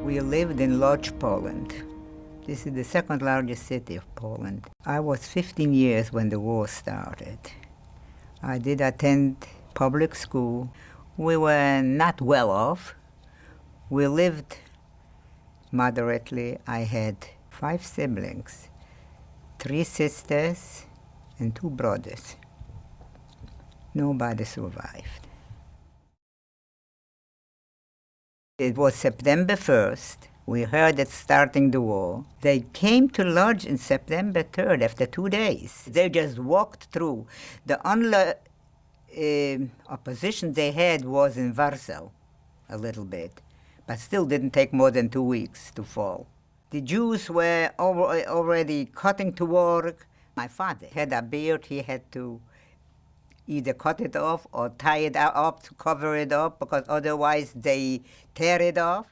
We lived in Lodz, Poland. This is the second largest city of Poland. I was 15 years when the war started. I did attend public school. We were not well off. We lived moderately. I had 5 siblings, 3 sisters and 2 brothers. Nobody survived. It was September 1st. We heard it starting the war. They came to Lodz on September 3rd after 2 days. They just walked through. The only opposition they had was in Warsaw, a little bit, but still didn't take more than 2 weeks to fall. The Jews were already cutting to work. My father had a beard. He had to either cut it off or tie it up to cover it up, because otherwise they tear it off.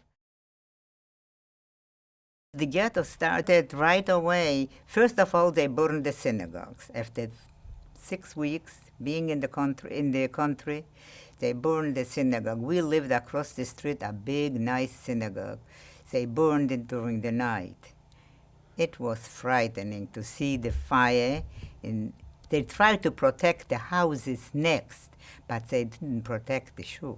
The ghetto started right away. First of all, they burned the synagogues. After 6 weeks being in the country, they burned the synagogue. We lived across the street, a big, nice synagogue. They burned it during the night. It was frightening to see the fire. They tried to protect the houses next, but they didn't protect the shul.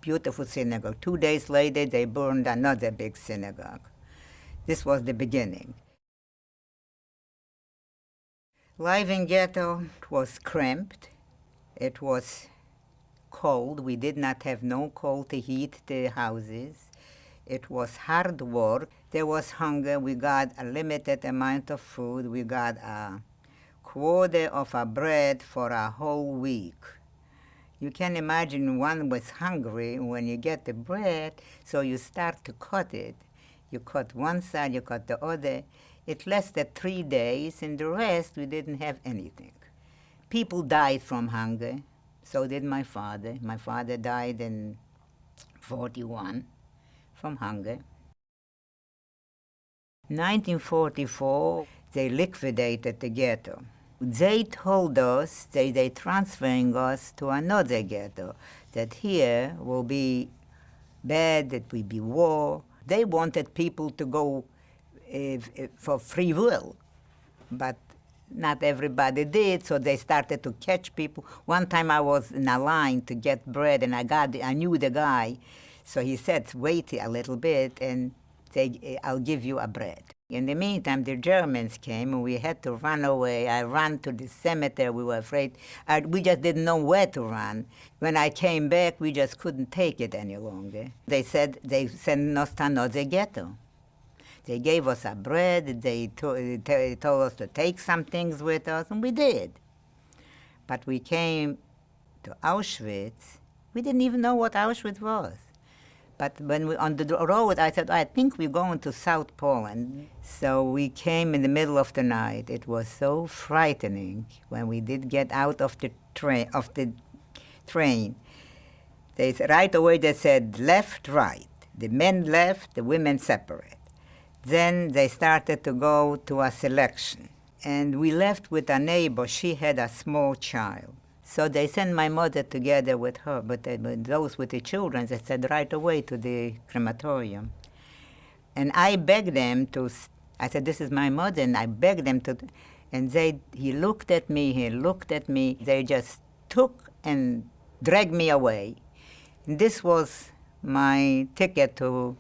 Beautiful synagogue. 2 days later, they burned another big synagogue. This was the beginning. Life in ghetto was cramped. It was cold. We did not have no coal to heat the houses. It was hard work. There was hunger. We got a limited amount of food. We got a quarter of a bread for a whole week. You can imagine one was hungry when you get the bread, so you start to cut it. You cut one side, you cut the other. It lasted 3 days, and the rest we didn't have anything. People died from hunger. So did my father. My father died in 1941 from hunger. 1944, they liquidated the ghetto. They told us they transferring us to another ghetto, that here will be bad, that will be war. They wanted people to go for free will, but not everybody did, so they started to catch people. One time I was in a line to get bread, and I knew the guy, so he said, wait a little bit, and I'll give you a bread. In the meantime, the Germans came, and we had to run away. I ran to the cemetery. We were afraid. We just didn't know where to run. When I came back, we just couldn't take it any longer. They said they sent us to another ghetto. They gave us a bread. They told us to take some things with us, and we did. But we came to Auschwitz. We didn't even know what Auschwitz was. But when we on the road, I said, I think we're going to South Poland. So we came in the middle of the night. It was so frightening when we did get out of the train. They said, right away they said left, right. The men left, the women separate. Then they started to go to a selection. And we left with a neighbor. She had a small child. So they sent my mother together with her, but those with the children, they said right away to the crematorium. And I begged them to, I said, this is my mother, and I begged them to, and he looked at me, they just took and dragged me away. And this was my ticket to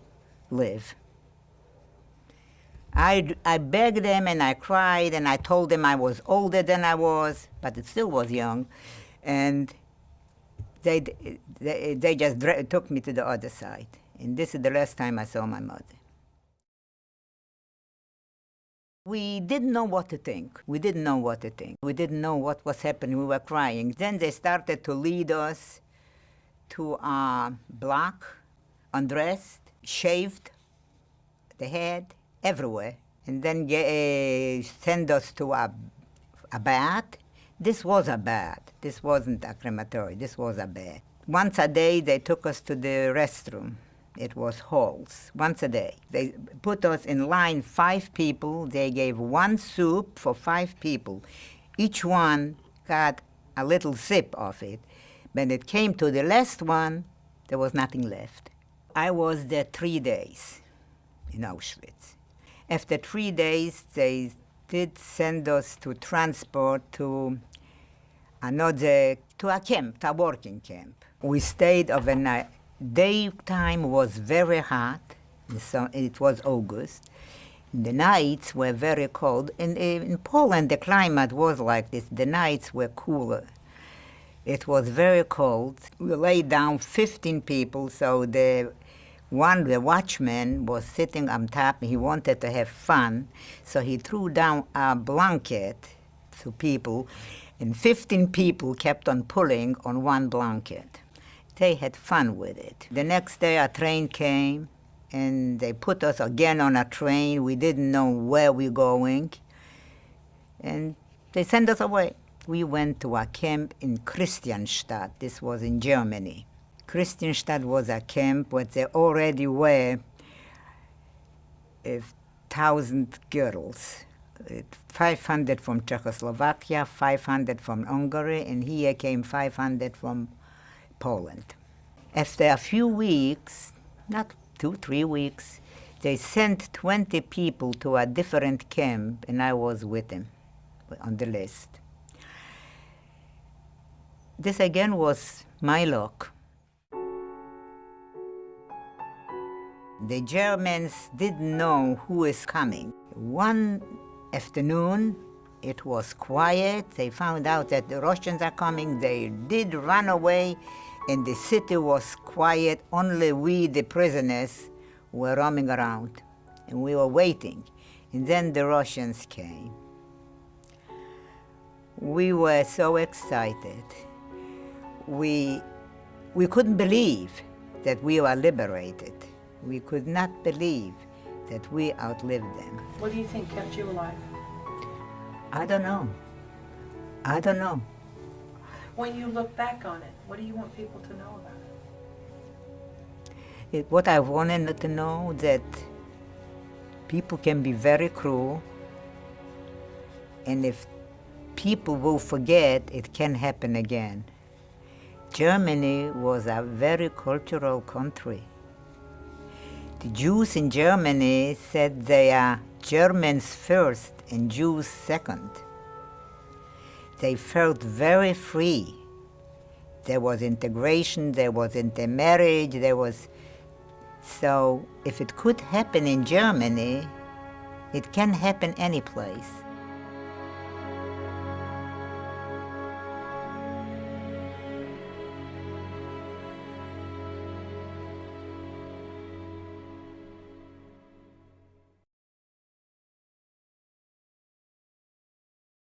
live. I begged them, and I cried, and I told them I was older than I was, but it still was young. And they just took me to the other side. And this is the last time I saw my mother. We didn't know what to think. We didn't know what was happening. We were crying. Then they started to lead us to a block, undressed, shaved, the head, everywhere, and then send us to a bath. This was a bath. This wasn't a crematory. This was a bath. Once a day, they took us to the restroom. It was halls, once a day. They put us in line, 5 people. They gave 1 soup for 5 people. Each one got a little sip of it. When it came to the last one, there was nothing left. I was there 3 days in Auschwitz. After 3 days, they did send us to transport to a camp, a working camp. We stayed overnight. Daytime was very hot, so it was August. The nights were very cold. In Poland, the climate was like this. The nights were cooler. It was very cold. We lay down 15 people, so the watchman was sitting on top. He wanted to have fun, so he threw down a blanket to people, and 15 people kept on pulling on one blanket. They had fun with it. The next day, a train came, and they put us again on a train. We didn't know where we were going, and they sent us away. We went to a camp in Christianstadt. This was in Germany. Christianstadt was a camp where there already were 1,000 girls, 500 from Czechoslovakia, 500 from Hungary, and here came 500 from Poland. After a few weeks, not 2-3 weeks, they sent 20 people to a different camp, and I was with them on the list. This again was my luck. The Germans didn't know who is coming. One afternoon, it was quiet. They found out that the Russians are coming. They did run away, and the city was quiet. Only we, the prisoners, were roaming around, and we were waiting. And then the Russians came. We were so excited. We couldn't believe that we were liberated. We could not believe that we outlived them. What do you think kept you alive? I don't know. I don't know. When you look back on it, what do you want people to know about it? What I wanted to know that people can be very cruel, and if people will forget, it can happen again. Germany was a very cultural country. The Jews in Germany said they are Germans first and Jews second. They felt very free. There was integration, there was intermarriage, so if it could happen in Germany, it can happen any place.